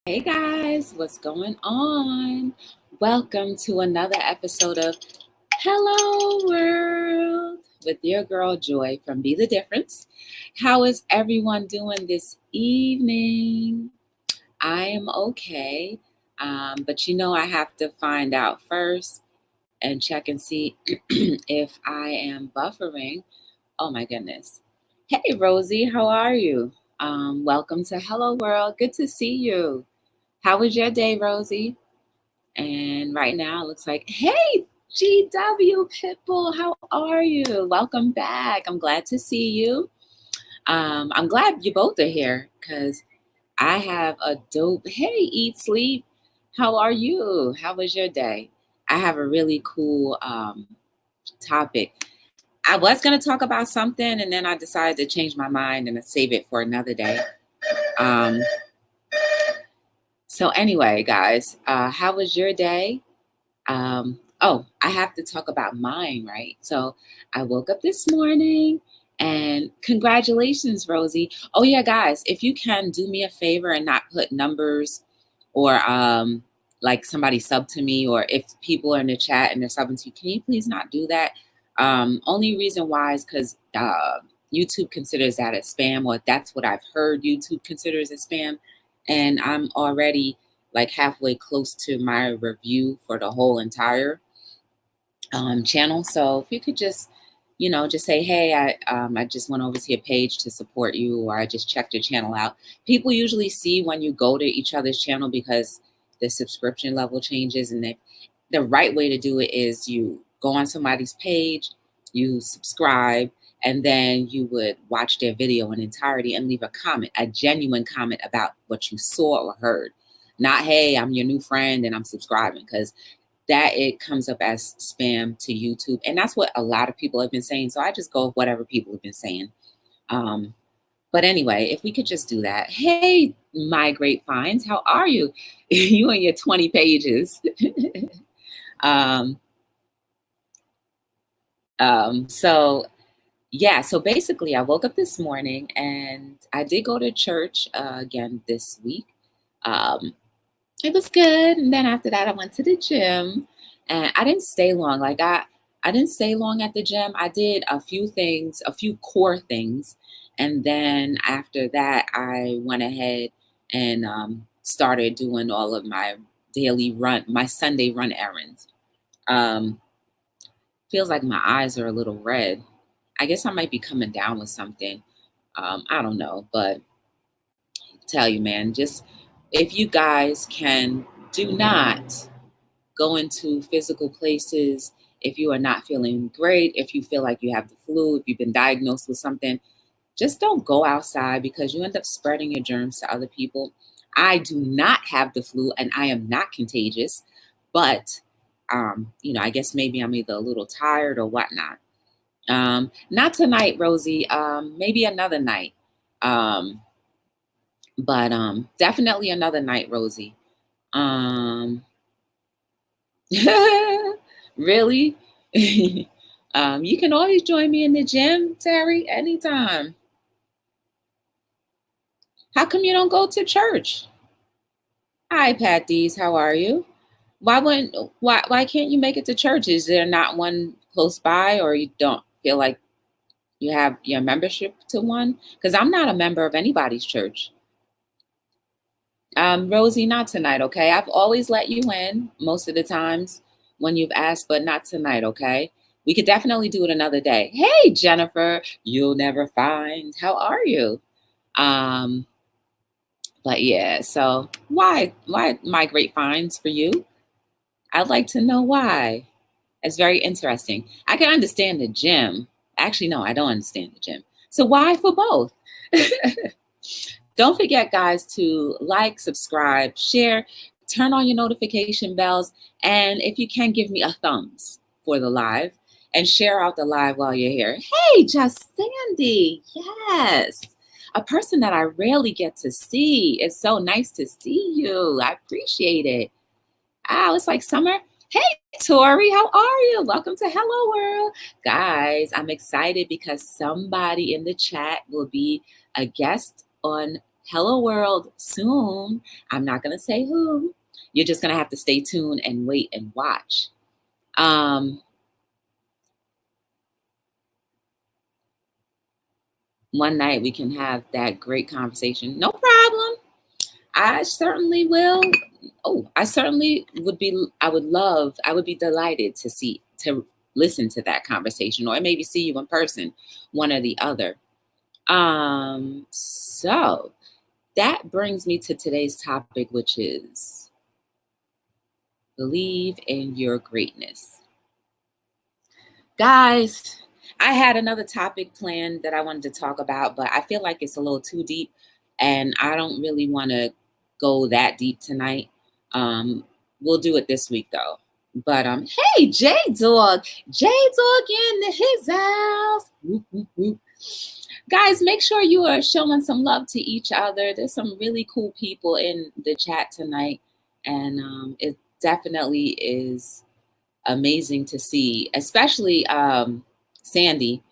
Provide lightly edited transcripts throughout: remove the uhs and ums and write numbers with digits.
Hey guys, what's going on? Welcome to another episode of Hello World with your girl Joy from Be the Difference. How is everyone doing this evening? I am okay, but I have to find out first and check and see if I am buffering. Oh my goodness. Hey Rosie, how are you? Welcome to Hello World. Good to see you. How was your day, Rosie? And right now it looks like, hey, GW Pitbull, how are you? Welcome back. I'm glad to see you. I'm glad you both are here because I have a dope, hey, Eat Sleep. How are you? How was your day? I have a really cool topic. I was going to talk about something and then I decided to change my mind and save it for another day. Um, so, anyway, guys, how was your day? I have to talk about mine, right? So I woke up this morning and congratulations, Rosie. Oh, yeah, guys, if you can do me a favor and not put numbers or like somebody sub to me, or if people are in the chat and they're subbing to you, can you please not do that? Only reason why is because YouTube considers that as spam, or that's what I've heard YouTube considers as spam. And I'm already like halfway close to my review for the whole entire channel. So if you could just say, hey, I just went over to your page to support you, or I just checked your channel out. People usually see when you go to each other's channel because the subscription level changes. And the right way to do it is you go on somebody's page, you subscribe, and then you would watch their video in entirety and leave a comment, a genuine comment about what you saw or heard. Not, hey, I'm your new friend and I'm subscribing, because that it comes up as spam to YouTube. And that's what a lot of people have been saying. So I just go with whatever people have been saying. But anyway, if we could just do that. Hey, my great finds, how are you? You and your 20 pages. um, so yeah, so basically I woke up this morning and I did go to church again this week. It was good. And then after that, I went to the gym and I didn't stay long. I didn't stay long at the gym. I did a few things, a few core things. And then after that, I went ahead and started doing all of my daily run, my Sunday run errands. Um, Feels like my eyes are a little red. I guess I might be coming down with something. I don't know, but tell you, man, just if you guys can, do not go into physical places if you are not feeling great, if you feel like you have the flu, if you've been diagnosed with something. Just don't go outside because you end up spreading your germs to other people. I do not have the flu and I am not contagious, but I guess maybe I'm either a little tired or whatnot. Not tonight, Rosie. Maybe another night. Um, but definitely another night, Rosie. Um, really? You can always join me in the gym, Terry, anytime. How come you don't go to church? Hi, Patties. How are you? Why can't you make it to church? Is there not one close by, or you don't feel like you have your membership to one? Because I'm not a member of anybody's church. Rosie, not tonight, okay? I've always let you in most of the times when you've asked, but not tonight, okay? We could definitely do it another day. Hey, Jennifer, you'll never find. How are you? Um, but yeah, so why my great finds for you? I'd like to know why. It's very interesting. I can understand the gym. Actually, no, I don't understand the gym. So why for both? Don't forget, guys, to like, subscribe, share, turn on your notification bells, and if you can, give me a thumbs for the live and share out the live while you're here. Hey, just Sandy. Yes. A person that I rarely get to see. It's so nice to see you. I appreciate it. It's like summer. Hey, Tori, how are you? Welcome to Hello World. Guys, I'm excited because somebody in the chat will be a guest on Hello World soon. I'm not going to say who. You're just going to have to stay tuned and wait and watch. One night we can have that great conversation. No problem. I certainly will. Oh, I certainly would be. I would be delighted to listen to that conversation, or maybe see you in person, one or the other. So that brings me to today's topic, which is believe in your greatness. Guys, I had another topic planned that I wanted to talk about, but I feel like it's a little too deep, and I don't really want to go that deep tonight. We'll do it this week though. But hey, J Dog in his house. Whoop, whoop, whoop. Guys, make sure you are showing some love to each other. There's some really cool people in the chat tonight, and it definitely is amazing to see, especially Sandy,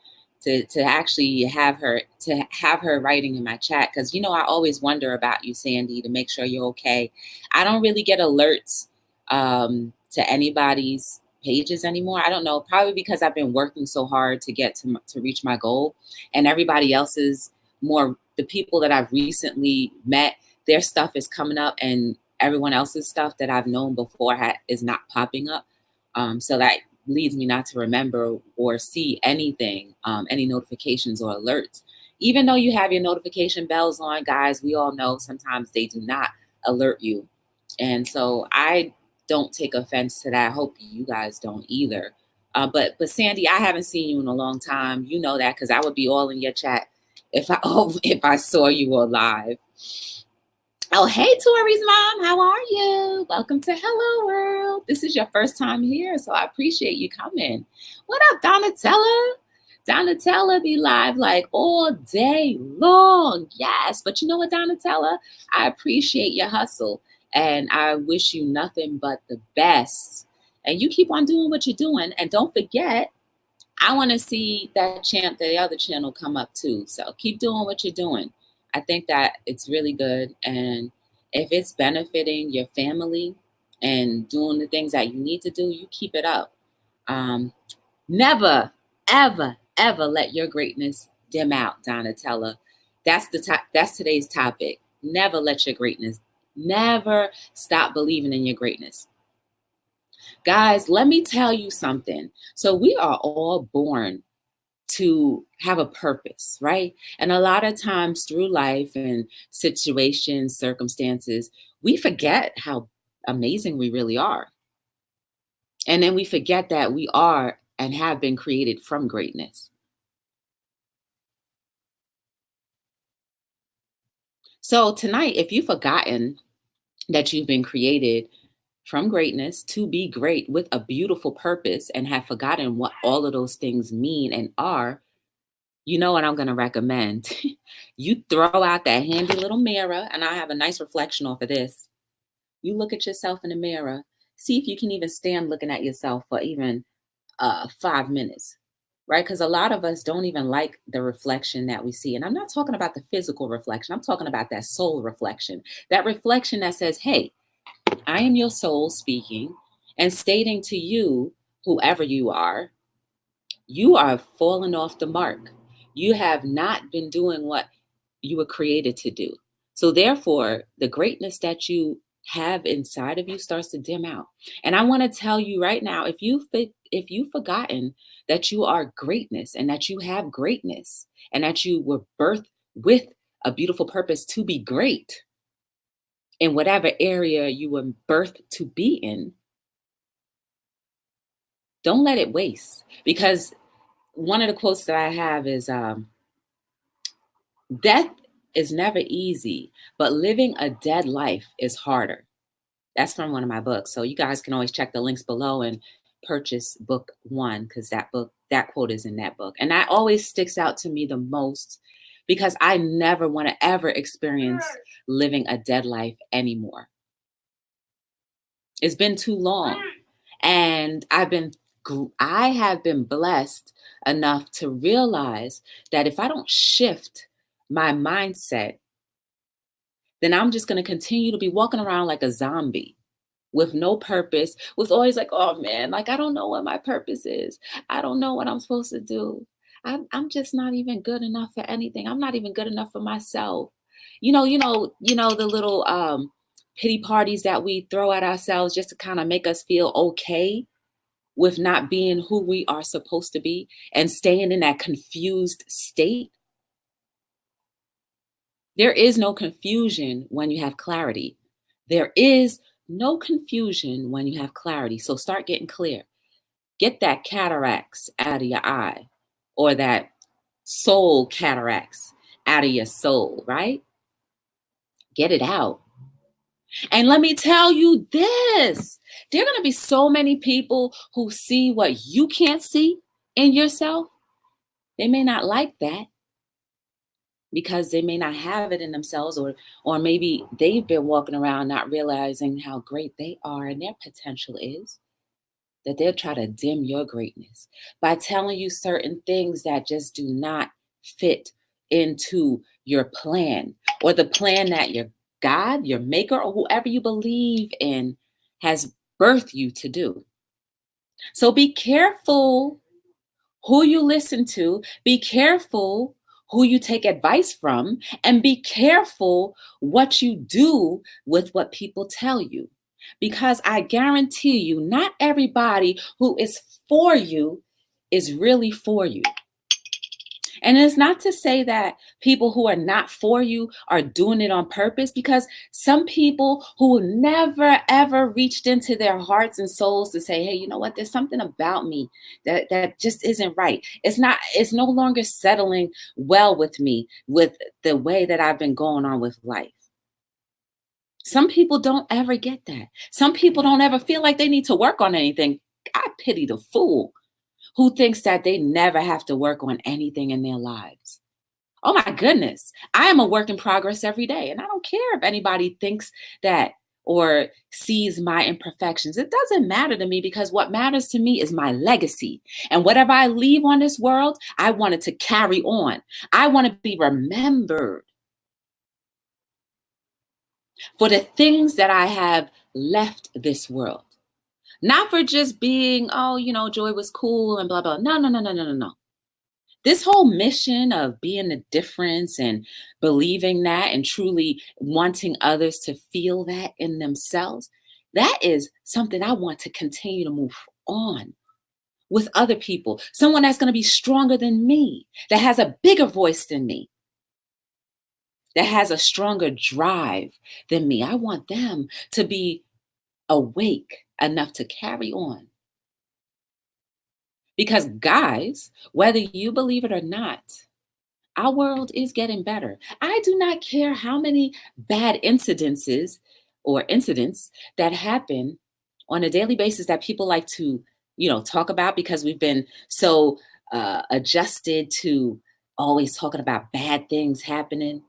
to actually have her writing in my chat, because I always wonder about you, Sandy, to make sure you're okay. I don't really get alerts to anybody's pages anymore. I don't know, probably because I've been working so hard to get to reach my goal, and everybody else's, more the people that I've recently met, their stuff is coming up, and everyone else's stuff that I've known before is not popping up. So that leads me not to remember or see anything, any notifications or alerts. Even though you have your notification bells on, guys, we all know sometimes they do not alert you. And so I don't take offense to that. I hope you guys don't either. But Sandy, I haven't seen you in a long time. You know that, because I would be all in your chat if I saw you alive. Oh, hey, Tori's mom, how are you? Welcome to Hello World. This is your first time here, so I appreciate you coming. What up, Donatella? Donatella be live like all day long. Yes, but you know what, Donatella? I appreciate your hustle, and I wish you nothing but the best. And you keep on doing what you're doing, and don't forget, I want to see the other channel come up too. So keep doing what you're doing. I think that it's really good. And if it's benefiting your family and doing the things that you need to do, you keep it up. Never, ever, ever let your greatness dim out, Donatella. That's today's topic. Never let your greatness, never stop believing in your greatness. Guys, let me tell you something. So we are all born to have a purpose, right? And a lot of times through life and situations, circumstances, we forget how amazing we really are. And then we forget that we are and have been created from greatness. So tonight, if you've forgotten that you've been created from greatness to be great with a beautiful purpose, and have forgotten what all of those things mean and are, you know what I'm going to recommend? You throw out that handy little mirror, and I have a nice reflection off of this. You look at yourself in the mirror, see if you can even stand looking at yourself for even 5 minutes, right? Because a lot of us don't even like the reflection that we see. And I'm not talking about the physical reflection. I'm talking about that soul reflection, that reflection that says, hey, I am your soul speaking and stating to you, whoever you are falling off the mark. You have not been doing what you were created to do. So therefore, the greatness that you have inside of you starts to dim out. And I want to tell you right now, if you've forgotten that you are greatness, and that you have greatness, and that you were birthed with a beautiful purpose to be great in whatever area you were birthed to be in, don't let it waste. Because one of the quotes that I have is, death is never easy, but living a dead life is harder. That's from one of my books. So you guys can always check the links below and purchase book 1, because that quote is in that book. And that always sticks out to me the most, because I never want to ever experience living a dead life anymore. It's been too long. And I have been blessed enough to realize that if I don't shift my mindset then I'm just going to continue to be walking around like a zombie with no purpose, with always like, oh man, like I don't know what my purpose is. I don't know what I'm supposed to do. I'm just not even good enough for anything. I'm not even good enough for myself. The little pity parties that we throw at ourselves just to kind of make us feel okay with not being who we are supposed to be and staying in that confused state. There is no confusion when you have clarity. There is no confusion when you have clarity. So start getting clear. Get that cataracts out of your eye, or that soul cataracts out of your soul, right? Get it out. And let me tell you this, there are going to be so many people who see what you can't see in yourself. They may not like that because they may not have it in themselves, or maybe they've been walking around not realizing how great they are and their potential is, that they'll try to dim your greatness by telling you certain things that just do not fit into your plan, or the plan that your God, your maker, or whoever you believe in has birthed you to do. So be careful who you listen to, be careful who you take advice from, and be careful what you do with what people tell you. Because I guarantee you, not everybody who is for you is really for you. And it's not to say that people who are not for you are doing it on purpose, because some people who never ever reached into their hearts and souls to say, hey, you know what, there's something about me that just isn't right. It's no longer settling well with me, with the way that I've been going on with life. Some people don't ever get that. Some people don't ever feel like they need to work on anything. I pity the fool who thinks that they never have to work on anything in their lives. Oh my goodness. I am a work in progress every day. And I don't care if anybody thinks that or sees my imperfections. It doesn't matter to me, because what matters to me is my legacy. And whatever I leave on this world, I want it to carry on. I want to be remembered for the things that I have left this world. Not for just being, oh, Joy was cool and blah, blah. No, no, no, no, no, no, no. This whole mission of being the difference and believing that and truly wanting others to feel that in themselves, that is something I want to continue to move on with other people. Someone that's going to be stronger than me, that has a bigger voice than me, that has a stronger drive than me. I want them to be awake enough to carry on. Because, guys, whether you believe it or not, our world is getting better. I do not care how many bad incidences or incidents that happen on a daily basis that people like to, talk about, because we've been so adjusted to always talking about bad things happening,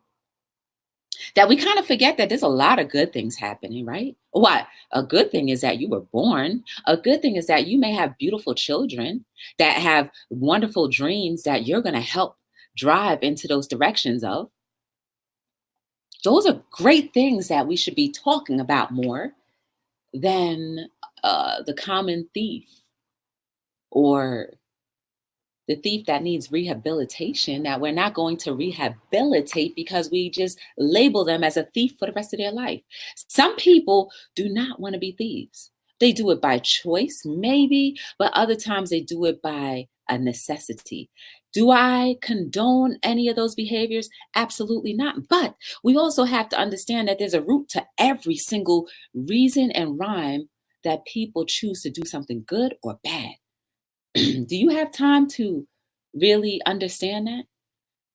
that we kind of forget that there's a lot of good things happening, right? What? A good thing is that you were born. A good thing is that you may have beautiful children that have wonderful dreams that you're going to help drive into those directions of. Those are great things that we should be talking about more than the common thief, or the thief that needs rehabilitation, that we're not going to rehabilitate because we just label them as a thief for the rest of their life. Some people do not want to be thieves. They do it by choice, maybe, but other times they do it by a necessity. Do I condone any of those behaviors? Absolutely not. But we also have to understand that there's a root to every single reason and rhyme that people choose to do something good or bad. Do you have time to really understand that?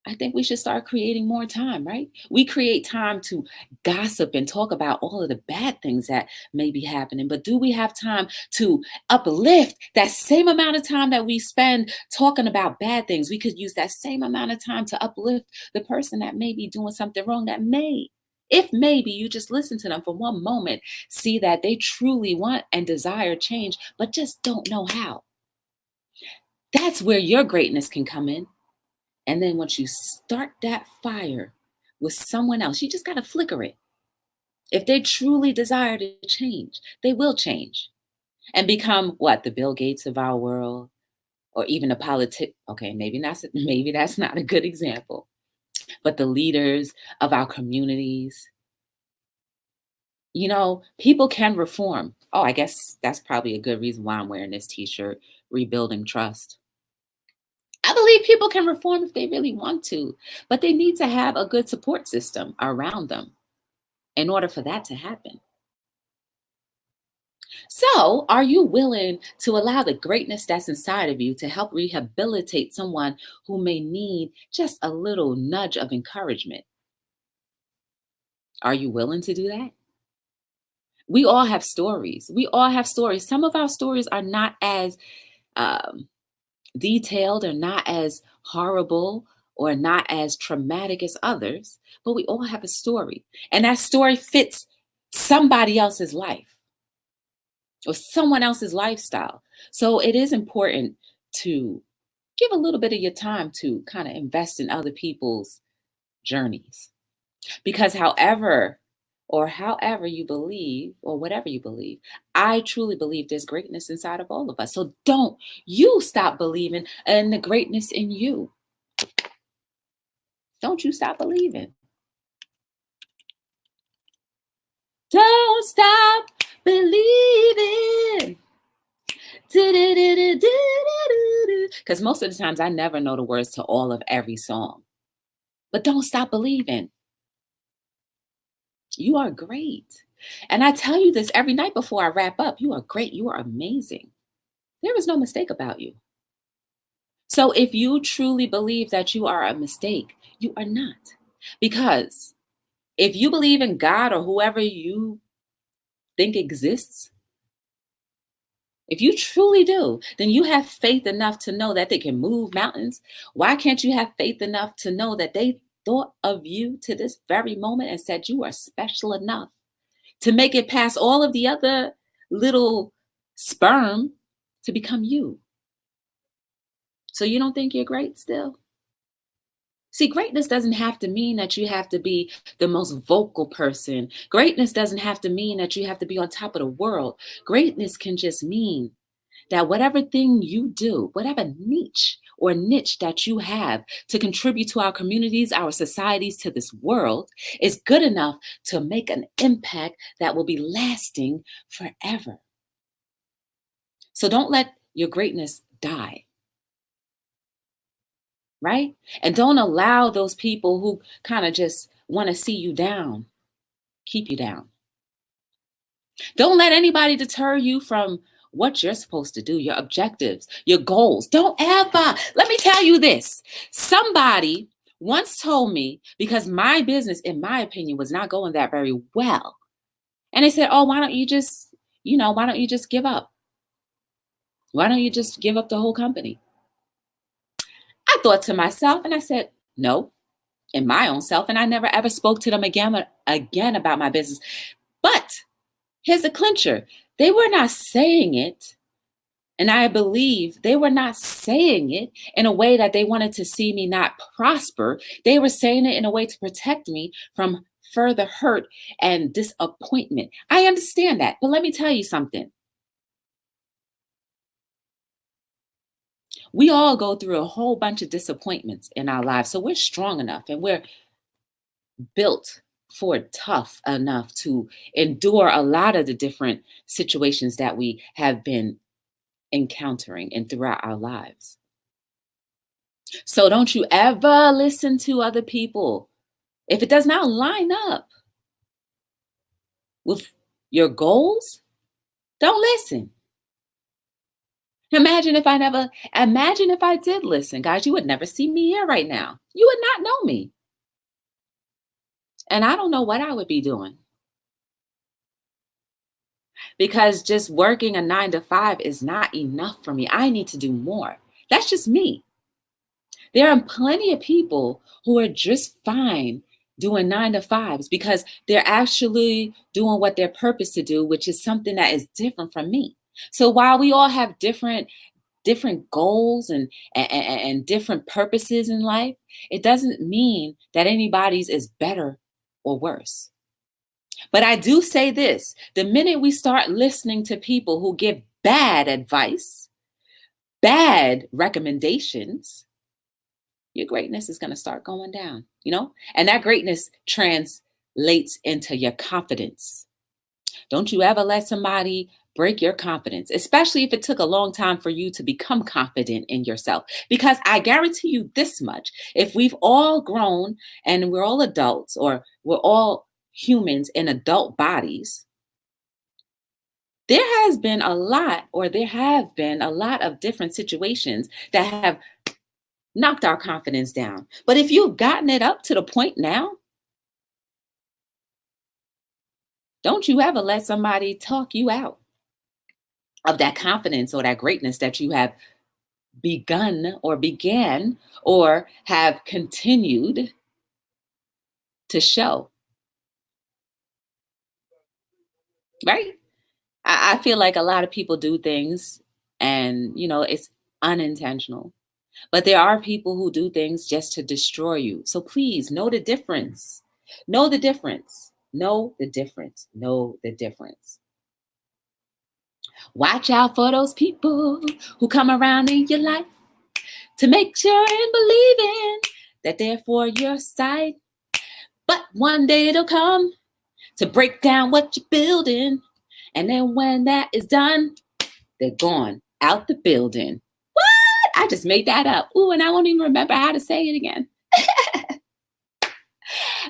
I think we should start creating more time, right? We create time to gossip and talk about all of the bad things that may be happening. But do we have time to uplift that same amount of time that we spend talking about bad things? We could use that same amount of time to uplift the person that may be doing something wrong, that may, if maybe you just listen to them for one moment, see that they truly want and desire change, but just don't know how. That's where your greatness can come in. And then once you start that fire with someone else, you just got to flicker it. If they truly desire to change, they will change and become what? The Bill Gates of our world, or even a politic. Okay, maybe that's not a good example, but the leaders of our communities. People can reform. Oh, I guess that's probably a good reason why I'm wearing this t-shirt, Rebuilding Trust. I believe people can reform if they really want to, but they need to have a good support system around them in order for that to happen. So, are you willing to allow the greatness that's inside of you to help rehabilitate someone who may need just a little nudge of encouragement? Are you willing to do that? We all have stories. We all have stories. Some of our stories are not as um, detailed or not as horrible or not as traumatic as others, but we all have a story. And that story fits somebody else's life or someone else's lifestyle. So it is important to give a little bit of your time to kind of invest in other people's journeys. Because however you believe, or whatever you believe, I truly believe there's greatness inside of all of us. So don't you stop believing in the greatness in you. Don't you stop believing. Don't stop believing. Because most of the times I never know the words to all of every song. But don't stop believing. You are great. And I tell you this every night before I wrap up. You are great. You are amazing. There is no mistake about you. So if you truly believe that you are a mistake, you are not. Because if you believe in God or whoever you think exists, if you truly do, then you have faith enough to know that they can move mountains. Why can't you have faith enough to know that they thought of you to this very moment and said you are special enough to make it past all of the other little sperm to become you? So you don't think you're great still? See, greatness doesn't have to mean that you have to be the most vocal person. Greatness doesn't have to mean that you have to be on top of the world. Greatness can just mean that whatever thing you do, whatever niche that you have to contribute to our communities, our societies, to this world, is good enough to make an impact that will be lasting forever. So don't let your greatness die. Right? And don't allow those people who kind of just want to see you down, keep you down. Don't let anybody deter you from what you're supposed to do, your objectives, your goals. Don't ever, let me tell you this. Somebody once told me, because my business, in my opinion, was not going that very well. And they said, oh, why don't you just give up? Why don't you just give up the whole company? I thought to myself and I said, no, in my own self, and I never ever spoke to them again about my business. But here's the clincher. They were not saying it, and I believe they were not saying it in a way that they wanted to see me not prosper. They were saying it in a way to protect me from further hurt and disappointment. I understand that, but let me tell you something. We all go through a whole bunch of disappointments in our lives, so we're strong enough and we're built for tough enough to endure a lot of the different situations that we have been encountering and throughout our lives. So don't you ever listen to other people. If it does not line up with your goals, don't listen. Imagine if I did listen, guys, you would never see me here right now. You would not know me. And I don't know what I would be doing. Because just working a 9 to 5 is not enough for me. I need to do more. That's just me. There are plenty of people who are just fine doing 9 to 5s because they're actually doing what they're purposed to do, which is something that is different from me. So while we all have different goals and different purposes in life, it doesn't mean that anybody's is better or worse. But I do say this, the minute we start listening to people who give bad advice, bad recommendations, your greatness is going to start going down, and that greatness translates into your confidence. Don't you ever let somebody break your confidence, especially if it took a long time for you to become confident in yourself. Because I guarantee you this much, if we've all grown and we're all adults, or we're all humans in adult bodies, there have been a lot of different situations that have knocked our confidence down. But if you've gotten it up to the point now, don't you ever let somebody talk you out of that confidence or that greatness that you have begun or began or have continued to show, right? I feel like a lot of people do things and, it's unintentional. But there are people who do things just to destroy you. So please know the difference. Know the difference. Know the difference. Know the difference. Watch out for those people who come around in your life to make sure and believe in that they're for your side. But one day they'll come to break down what you're building. And then when that is done, they're gone out the building. What? I just made that up. Ooh, and I won't even remember how to say it again.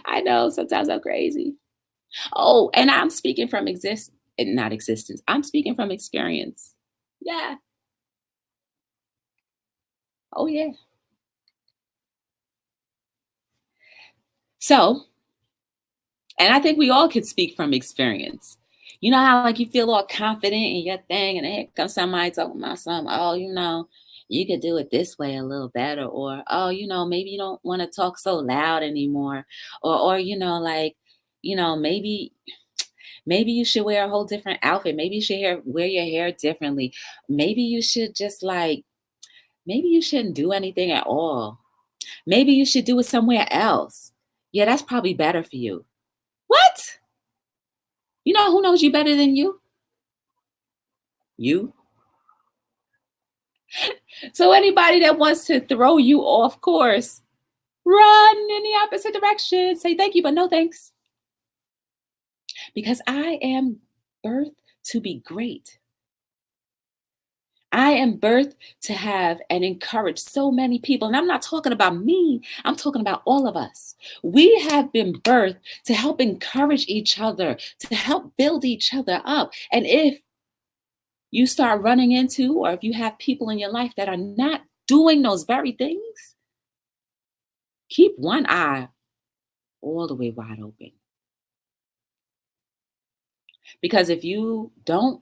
I know, sometimes I'm crazy. Oh, and I'm speaking from not existence. I'm speaking from experience. Yeah. Oh, yeah. So, and I think we all could speak from experience. You know how like you feel all confident in your thing, and then here comes somebody talking about something. Oh, you could do it this way a little better, or oh, maybe you don't want to talk so loud anymore, or maybe you should wear a whole different outfit. Maybe you should wear your hair differently. Maybe you should just maybe you shouldn't do anything at all. Maybe you should do it somewhere else. Yeah, that's probably better for you. What? You know who knows you better than you? You. So anybody that wants to throw you off course, run in the opposite direction. Say thank you, but no thanks. Because I am birthed to be great. I am birthed to have and encourage so many people. And I'm not talking about me, I'm talking about all of us. We have been birthed to help encourage each other, to help build each other up. And if you start running into, or if you have people in your life that are not doing those very things, keep one eye all the way wide open. Because if you don't,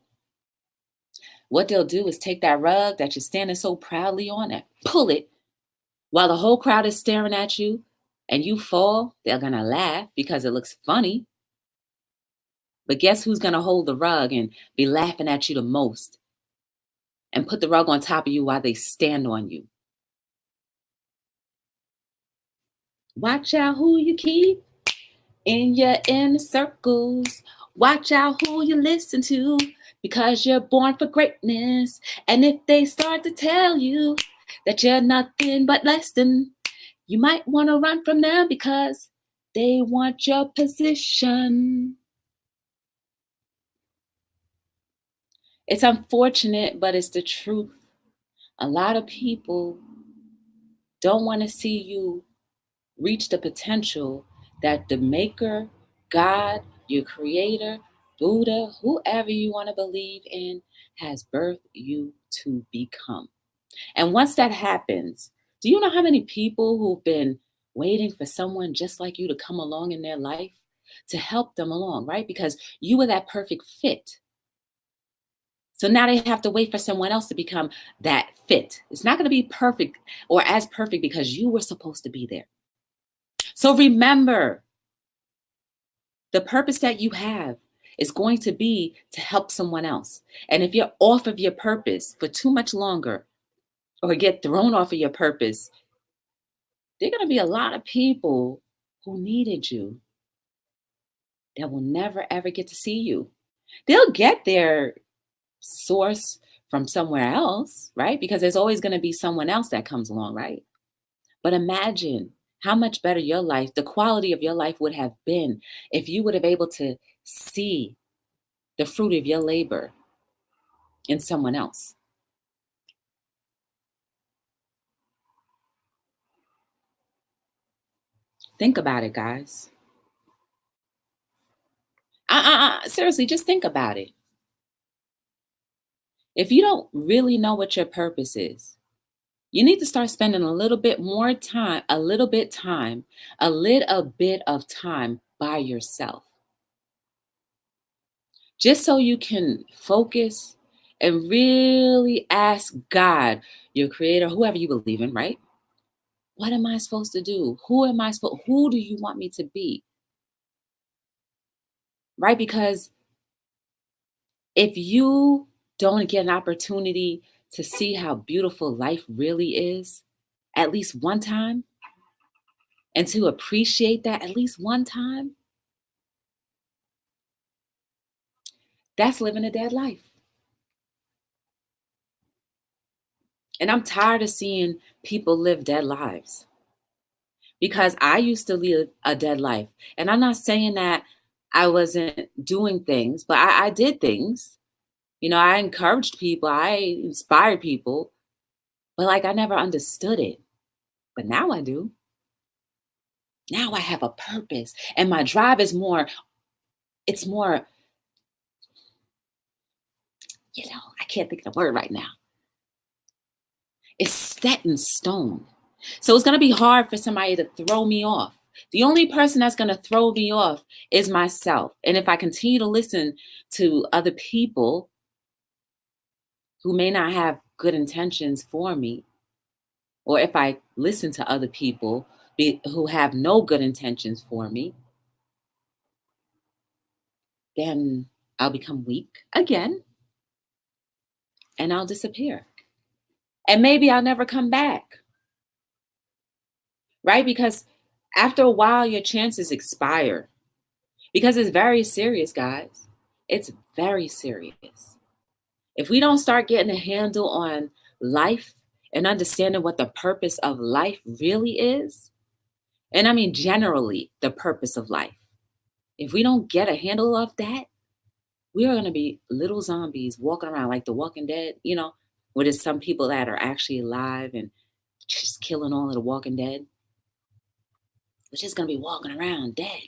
what they'll do is take that rug that you're standing so proudly on and pull it while the whole crowd is staring at you, and you fall. They're going to laugh because it looks funny. But guess who's going to hold the rug and be laughing at you the most and put the rug on top of you while they stand on you? Watch out who you keep in your inner circles. Watch out who you listen to, because you're born for greatness. And if they start to tell you that you're nothing but less than, you might want to run from them because they want your position. It's unfortunate, but it's the truth. A lot of people don't want to see you reach the potential that the maker, God, your creator, Buddha, whoever you want to believe in, has birthed you to become. And once that happens, do you know how many people who've been waiting for someone just like you to come along in their life to help them along, right? Because you were that perfect fit. So now they have to wait for someone else to become that fit. It's not going to be perfect or as perfect because you were supposed to be there. So remember, the purpose that you have is going to be to help someone else. And if you're off of your purpose for too much longer, or get thrown off of your purpose, there are going to be a lot of people who needed you that will never ever get to see you. They'll get their source from somewhere else, right? Because there's always going to be someone else that comes along, right? But imagine how much better your life, the quality of your life would have been if you would have able to see the fruit of your labor in someone else. Think about it, guys. Seriously, just think about it. If you don't really know what your purpose is, you need to start spending a little bit more time, a little bit of time by yourself, just so you can focus and really ask God, your creator, whoever you believe in, right? What am I supposed to do? Who do you want me to be? Right? Because if you don't get an opportunity to see how beautiful life really is at least one time, and to appreciate that at least one time, that's living a dead life. And I'm tired of seeing people live dead lives because I used to live a dead life. And I'm not saying that I wasn't doing things, but I did things. I encouraged people, I inspired people, but like I never understood it. But now I do. Now I have a purpose and my drive is more, it's more, I can't think of the word right now. It's set in stone. So it's going to be hard for somebody to throw me off. The only person that's going to throw me off is myself. And if I continue to listen to other people who may not have good intentions for me, or if I listen to other people who have no good intentions for me, then I'll become weak again and I'll disappear. And maybe I'll never come back, right? Because after a while, your chances expire. Because it's very serious, guys. It's very serious. If we don't start getting a handle on life and understanding what the purpose of life really is, and I mean generally the purpose of life, if we don't get a handle of that, we are going to be little zombies walking around like the Walking Dead, where there's some people that are actually alive and just killing all of the Walking Dead. We're just going to be walking around dead.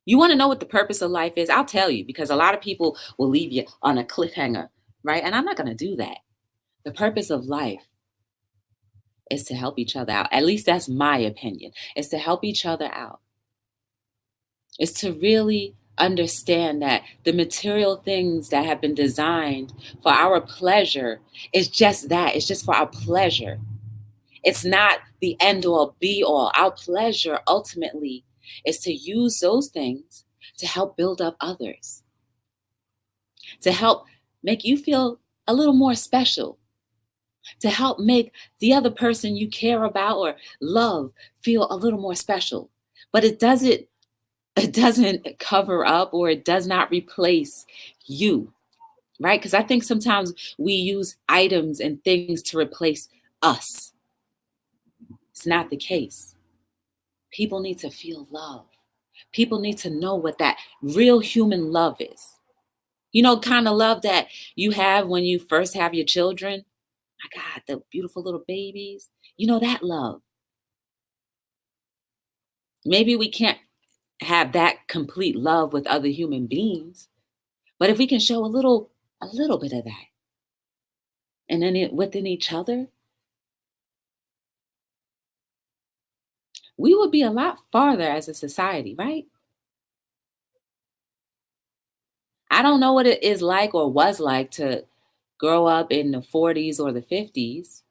You want to know what the purpose of life is? I'll tell you, because a lot of people will leave you on a cliffhanger, right? And I'm not going to do that. The purpose of life is to help each other out. At least that's my opinion. It's to help each other out. It's to really understand that the material things that have been designed for our pleasure is just that. It's just for our pleasure. It's not the end all be all. Our pleasure ultimately is to use those things to help build up others, to help make you feel a little more special, to help make the other person you care about or love feel a little more special. But it doesn't cover up, or it does not replace you, right? Because I think sometimes we use items and things to replace us. It's not the case. People need to feel love. People need to know what that real human love is. Kind of love that you have when you first have your children. My God, the beautiful little babies. That love. Maybe we can't have that complete love with other human beings, but if we can show a little bit of that, and then within each other, we would be a lot farther as a society, right? I don't know what it is like or was like to grow up in the 40s or the 50s,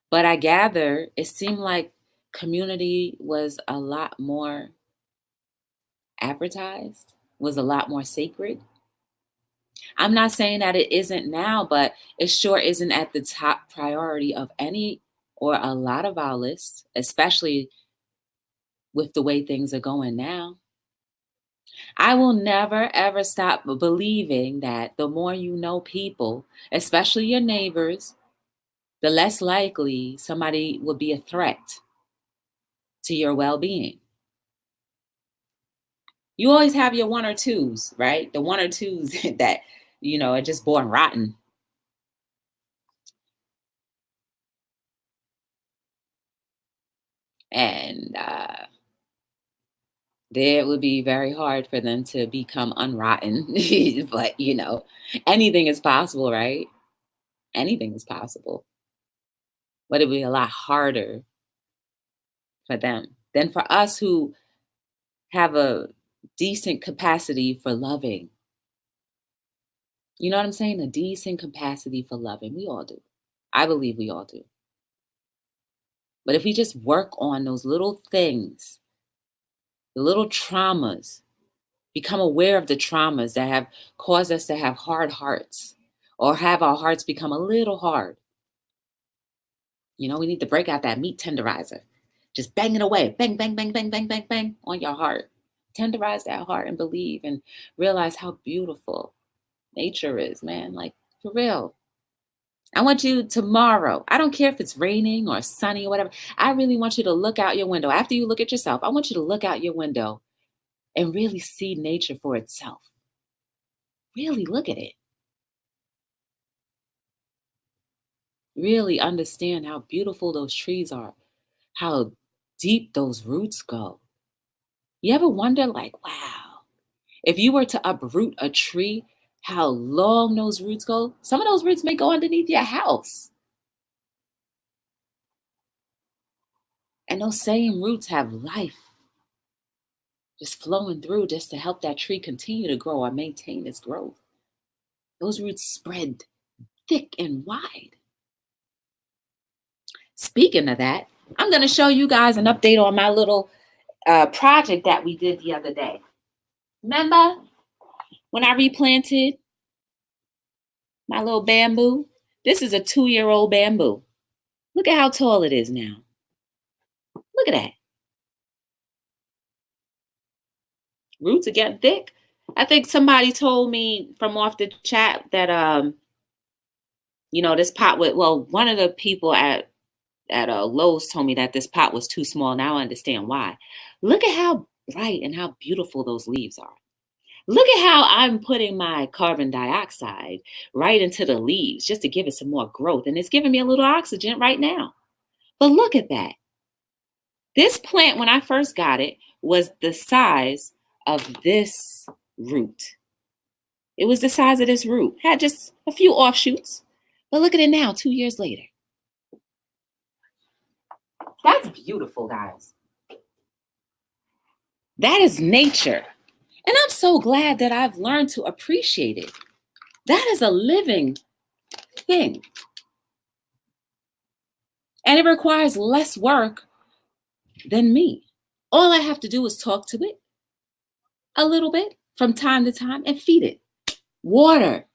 but I gather it seemed like community was a lot more advertised, was a lot more sacred. I'm not saying that it isn't now, but it sure isn't at the top priority of any or a lot of our lists, especially with the way things are going now. I will never, ever stop believing that the more you know people, especially your neighbors, the less likely somebody will be a threat to your well being. You always have your one or twos, right? The one or twos that, are just born rotten. And it would be very hard for them to become unrotten. But, anything is possible, right? Anything is possible. But it would be a lot harder for them than for us who have a decent capacity for loving. You know what I'm saying? A decent capacity for loving. We all do. I believe we all do. But if we just work on those little things, the little traumas, become aware of the traumas that have caused us to have hard hearts or have our hearts become a little hard. We need to break out that meat tenderizer. Just bang it away. Bang, bang, bang, bang, bang, bang, bang on your heart. Tenderize that heart and believe and realize how beautiful nature is, man. Like, for real. I want you tomorrow. I don't care if it's raining or sunny or whatever. I really want you to look out your window. After you look at yourself, I want you to look out your window and really see nature for itself. Really look at it. Really understand how beautiful those trees are, how deep those roots go. You ever wonder, like, wow, if you were to uproot a tree, how long those roots go? Some of those roots may go underneath your house. And those same roots have life just flowing through just to help that tree continue to grow or maintain its growth. Those roots spread thick and wide. Speaking of that, I'm going to show you guys an update on my little project that we did the other day. Remember when I replanted my little bamboo? This is a 2-year-old bamboo. Look at how tall it is now. Look at that. Roots are getting thick. I think somebody told me from off the chat that this pot one of the people at Lowe's told me that this pot was too small. Now I understand why. Look at how bright and how beautiful those leaves are. Look at how I'm putting my carbon dioxide right into the leaves just to give it some more growth. And it's giving me a little oxygen right now. But look at that. This plant, when I first got it, was the size of this root. It was the size of this root. Had just a few offshoots. But look at it now, 2 years later. That's beautiful, guys. That is nature. And I'm so glad that I've learned to appreciate it. That is a living thing. And it requires less work than me. All I have to do is talk to it a little bit from time to time and feed it water.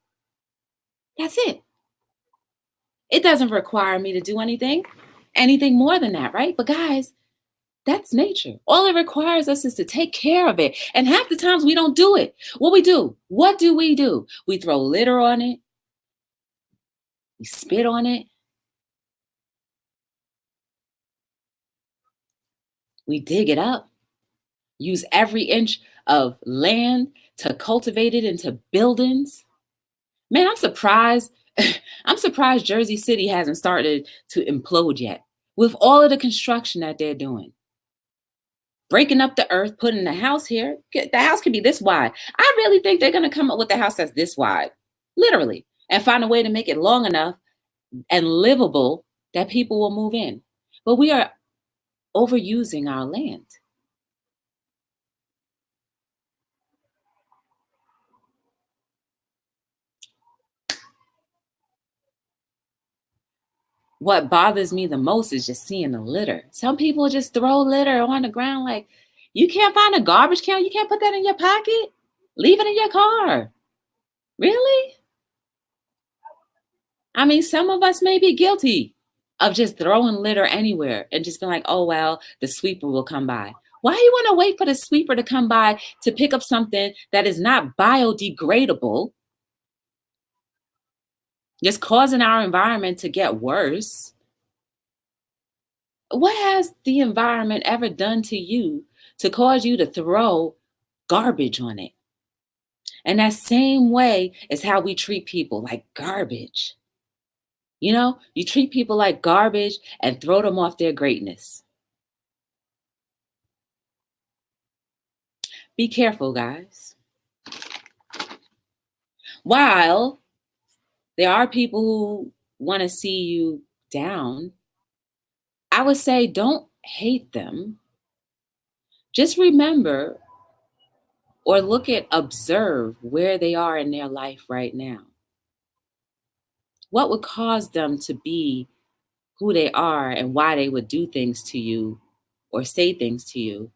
That's it. It doesn't require me to do anything more than that, right? But guys, that's nature. All it requires us is to take care of it. And half the times we don't do it. What do we do? We throw litter on it. We spit on it. We dig it up. Use every inch of land to cultivate it into buildings. Man, I'm surprised. I'm surprised Jersey City hasn't started to implode yet with all of the construction that they're doing. Breaking up the earth, putting the house here. The house can be this wide. I really think they're going to come up with a house that's this wide, literally, and find a way to make it long enough and livable that people will move in. But we are overusing our land. What bothers me the most is just seeing the litter. Some people just throw litter on the ground like, you can't find a garbage can? You can't put that in your pocket? Leave it in your car. Really? I mean, some of us may be guilty of just throwing litter anywhere and just being like, oh, well, the sweeper will come by. Why you want to wait for the sweeper to come by to pick up something that is not biodegradable, just causing our environment to get worse? What has the environment ever done to you to cause you to throw garbage on it? And that same way is how we treat people, like garbage. You treat people like garbage and throw them off their greatness. Be careful, guys. While there are people who want to see you down, I would say don't hate them. Just remember or observe where they are in their life right now. What would cause them to be who they are and why they would do things to you or say things to you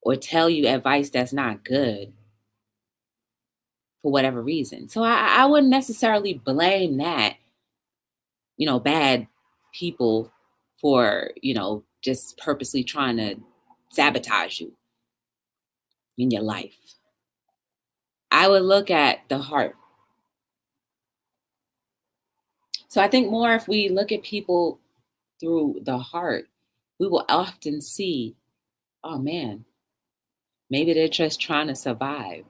or tell you advice that's not good for whatever reason. So I wouldn't necessarily blame that, bad people for, just purposely trying to sabotage you in your life. I would look at the heart. So I think more if we look at people through the heart, we will often see, oh man, maybe they're just trying to survive.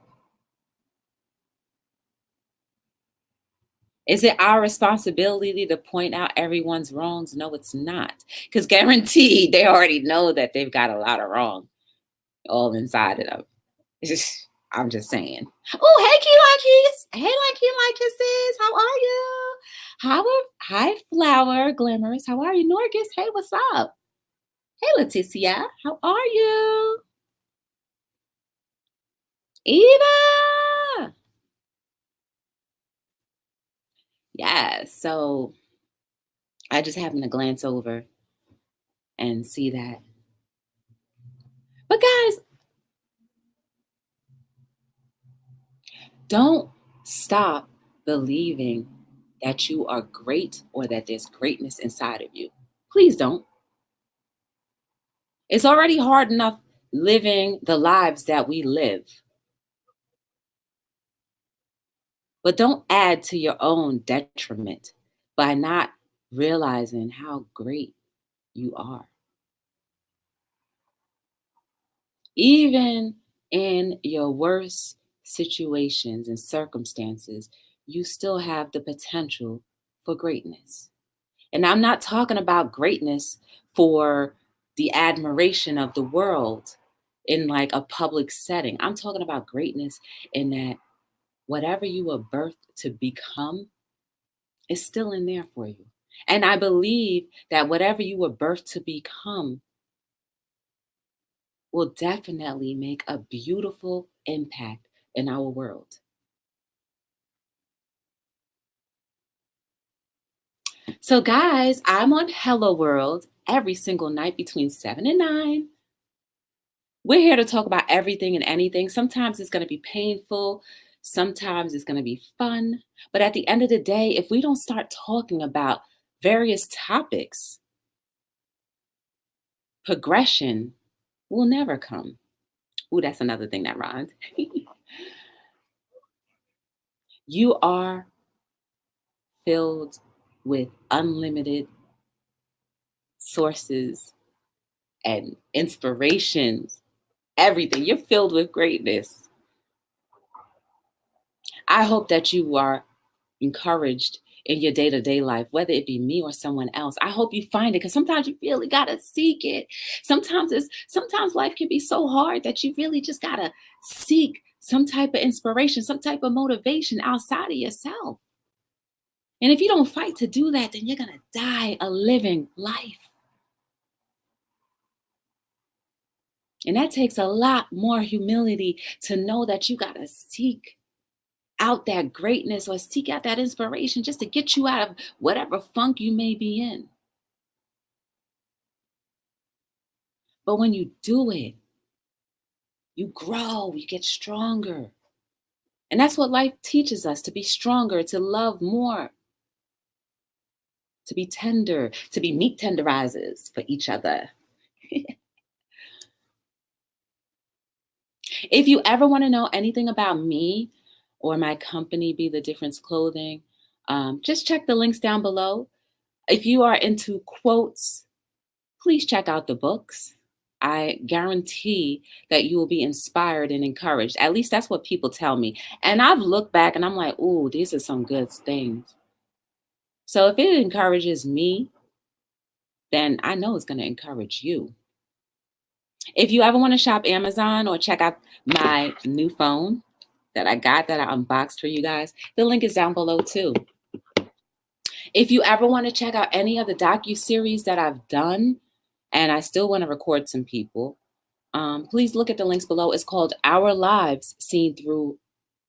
Is it our responsibility to point out everyone's wrongs? No, it's not. Because guaranteed, they already know that they've got a lot of wrong all inside of them. I'm just saying. Oh, hey, Key Likey's. Hey, Key sis. How are you? Hi, Flower Glimmers. How are you? Norgis, hey, what's up? Hey, Leticia. How are you? Eva. Yeah, so I just happened to glance over and see that. But guys, don't stop believing that you are great or that there's greatness inside of you. Please don't. It's already hard enough living the lives that we live. But don't add to your own detriment by not realizing how great you are. Even in your worst situations and circumstances, you still have the potential for greatness. And I'm not talking about greatness for the admiration of the world in like a public setting. I'm talking about greatness in that whatever you were birthed to become is still in there for you. And I believe that whatever you were birthed to become will definitely make a beautiful impact in our world. So, guys, I'm on Hello World every single night between 7 and 9. We're here to talk about everything and anything. Sometimes it's going to be painful. Sometimes it's going to be fun. But at the end of the day, if we don't start talking about various topics, progression will never come. Ooh, that's another thing that rhymed. You are filled with unlimited sources and inspirations, everything. You're filled with greatness. I hope that you are encouraged in your day-to-day life, whether it be me or someone else. I hope you find it because sometimes you really gotta seek it. Sometimes life can be so hard that you really just gotta seek some type of inspiration, some type of motivation outside of yourself. And if you don't fight to do that, then you're gonna die a living life. And that takes a lot more humility to know that you gotta seek out that greatness or seek out that inspiration just to get you out of whatever funk you may be in. But when you do it, you grow, you get stronger. And that's what life teaches us, to be stronger, to love more, to be tender, to be meat tenderizers for each other. If you ever want to know anything about me or my company, Be the Difference Clothing, just check the links down below. If you are into quotes, please check out the books. I guarantee that you will be inspired and encouraged. At least that's what people tell me. And I've looked back and I'm like, ooh, these are some good things. So if it encourages me, then I know it's going to encourage you. If you ever want to shop Amazon or check out my new phone that I got that I unboxed for you guys, the link is down below too. If you ever want to check out any of the docu-series that I've done, and I still want to record some people, please look at the links below. It's called Our Lives Seen Through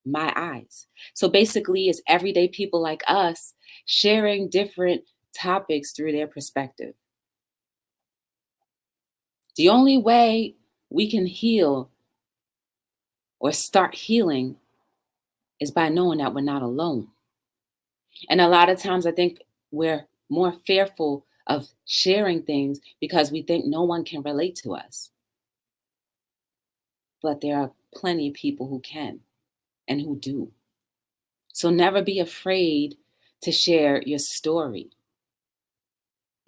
My Eyes. So basically, it's everyday people like us sharing different topics through their perspective. The only way we can heal or start healing is by knowing that we're not alone. And a lot of times I think we're more fearful of sharing things because we think no one can relate to us. But there are plenty of people who can and who do. So never be afraid to share your story,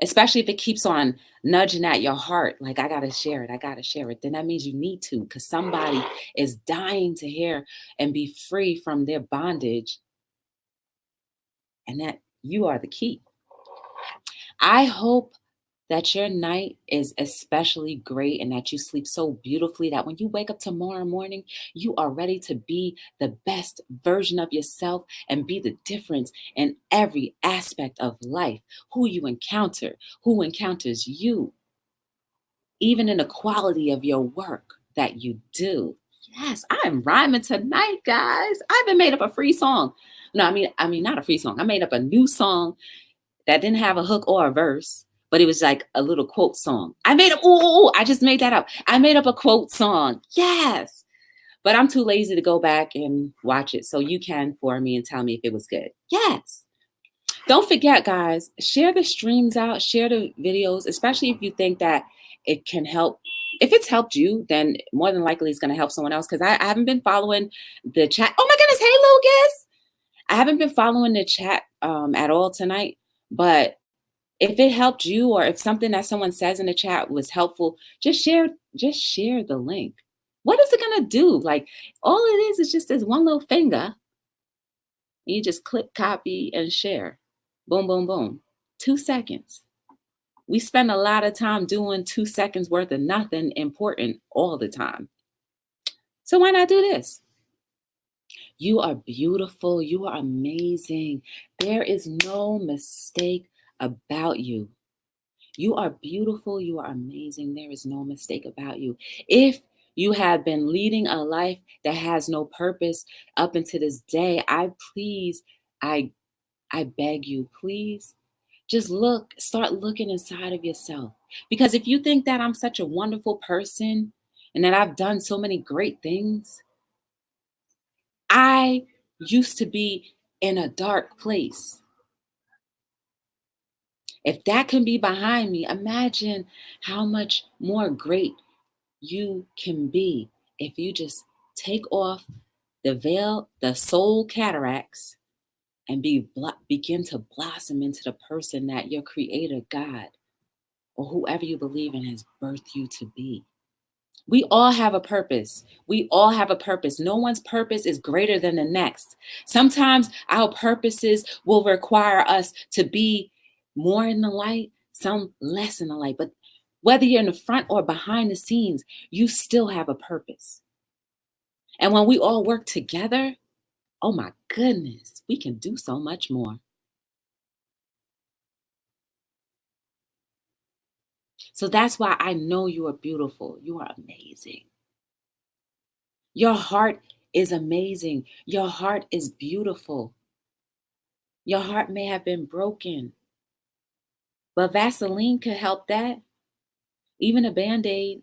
especially if it keeps on nudging at your heart, like, I got to share it, I got to share it. Then that means you need to, because somebody is dying to hear and be free from their bondage, and that you are the key. I hope that your night is especially great and that you sleep so beautifully that when you wake up tomorrow morning, you are ready to be the best version of yourself and be the difference in every aspect of life. Who you encounter, who encounters you, even in the quality of your work that you do. Yes, I am rhyming tonight, guys. I even made up a free song. No, I mean not a free song. I made up a new song that didn't have a hook or a verse, but it was like a little quote song. I made up, I just made that up. I made up a quote song. Yes. But I'm too lazy to go back and watch it. So you can for me and tell me if it was good. Yes. Don't forget, guys, share the streams out, share the videos, especially if you think that it can help. If it's helped you, then more than likely it's going to help someone else. Because I haven't been following the chat. Oh my goodness. Hey, Lucas. I haven't been following the chat at all tonight. But if it helped you, or if something that someone says in the chat was helpful, just share the link. What is it going to do? Like, all it is just this one little finger. You just click copy and share. Boom, boom, boom. 2 seconds. We spend a lot of time doing 2 seconds worth of nothing important all the time. So why not do this? You are beautiful. You are amazing. There is no mistake about you. You are beautiful. You are amazing. There is no mistake about you. If you have been leading a life that has no purpose up until this day, I beg you, please just start looking inside of yourself. Because if you think that I'm such a wonderful person and that I've done so many great things, I used to be in a dark place. If that can be behind me, imagine how much more great you can be if you just take off the veil, the soul cataracts, and begin to blossom into the person that your creator, God, or whoever you believe in, has birthed you to be. We all have a purpose. We all have a purpose. No one's purpose is greater than the next. Sometimes our purposes will require us to be more in the light, some less in the light. But whether you're in the front or behind the scenes, you still have a purpose. And when we all work together, oh my goodness, we can do so much more. So that's why I know you are beautiful. You are amazing. Your heart is amazing. Your heart is beautiful. Your heart may have been broken, but Vaseline could help that. Even a Band-Aid,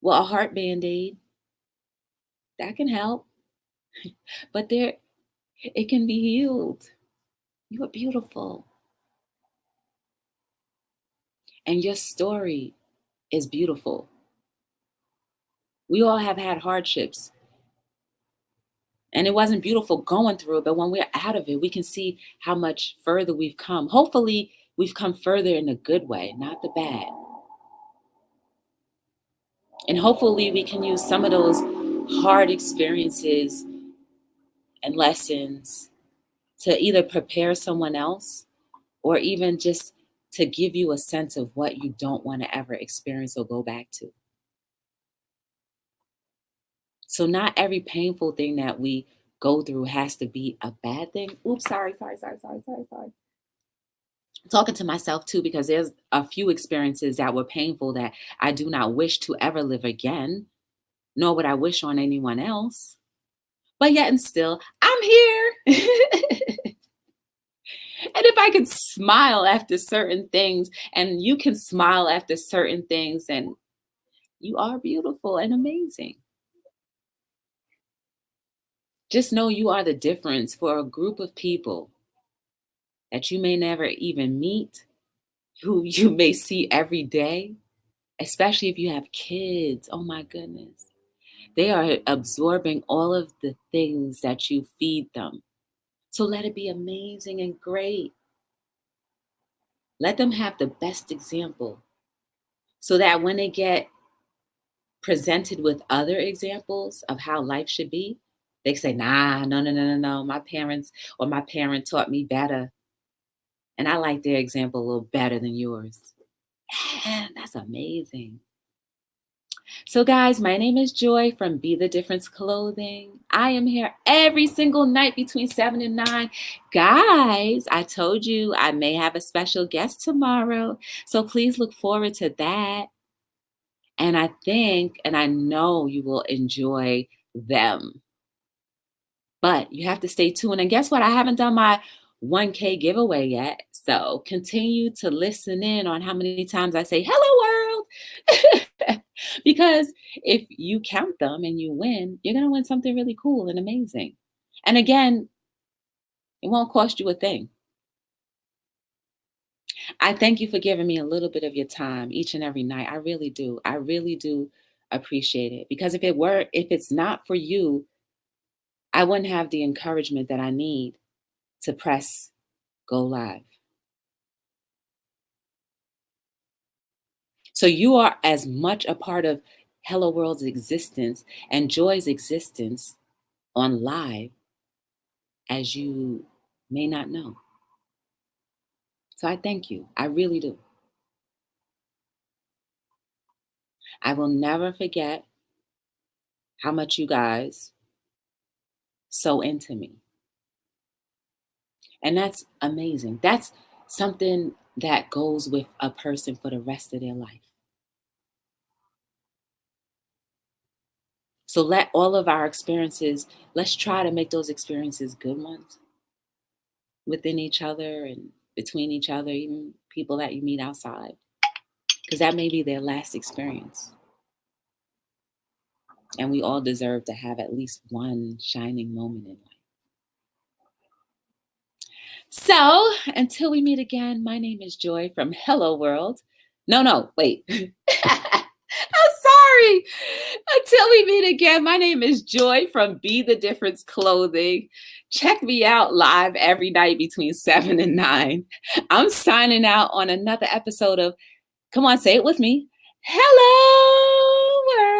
well, a heart Band-Aid, that can help. But it can be healed. You are beautiful. And your story is beautiful. We all have had hardships. And it wasn't beautiful going through it, but when we're out of it, we can see how much further we've come. Hopefully, we've come further in a good way, not the bad. And hopefully, we can use some of those hard experiences and lessons to either prepare someone else or even just to give you a sense of what you don't want to ever experience or go back to. So not every painful thing that we go through has to be a bad thing. Oops, sorry. I'm talking to myself too, because there's a few experiences that were painful that I do not wish to ever live again, nor would I wish on anyone else. But yet and still, I'm here. And if I could smile after certain things and you can smile after certain things, and you are beautiful and amazing. Just know you are the difference for a group of people that you may never even meet, who you may see every day, especially if you have kids. Oh my goodness. They are absorbing all of the things that you feed them. So let it be amazing and great. Let them have the best example so that when they get presented with other examples of how life should be, they say, nah, no. My parents or my parent taught me better. And I like their example a little better than yours. Man, that's amazing. So, guys, my name is Joy from Be the Difference Clothing. I am here every single night between 7 and 9. Guys, I told you I may have a special guest tomorrow. So please look forward to that. And I think, and I know you will enjoy them. But you have to stay tuned. And guess what? I haven't done my 1K giveaway yet. So continue to listen in on how many times I say, hello, world. Because if you count them and you win, you're going to win something really cool and amazing. And again, it won't cost you a thing. I thank you for giving me a little bit of your time each and every night. I really do. I really do appreciate it. Because if it's not for you, I wouldn't have the encouragement that I need to press go live. So you are as much a part of Hello World's existence and Joy's existence on live as you may not know. So I thank you. I really do. I will never forget how much you guys so into me. And that's amazing. That's something that goes with a person for the rest of their life. So let all of our experiences, let's try to make those experiences good ones within each other and between each other, even people that you meet outside, because that may be their last experience. And we all deserve to have at least one shining moment in life. So until we meet again, my name is Joy from Hello World. No, wait. I'm sorry. Until we meet again, my name is Joy from Be the Difference Clothing. Check me out live every night between 7 and 9. I'm signing out on another episode of, come on, say it with me. Hello, world.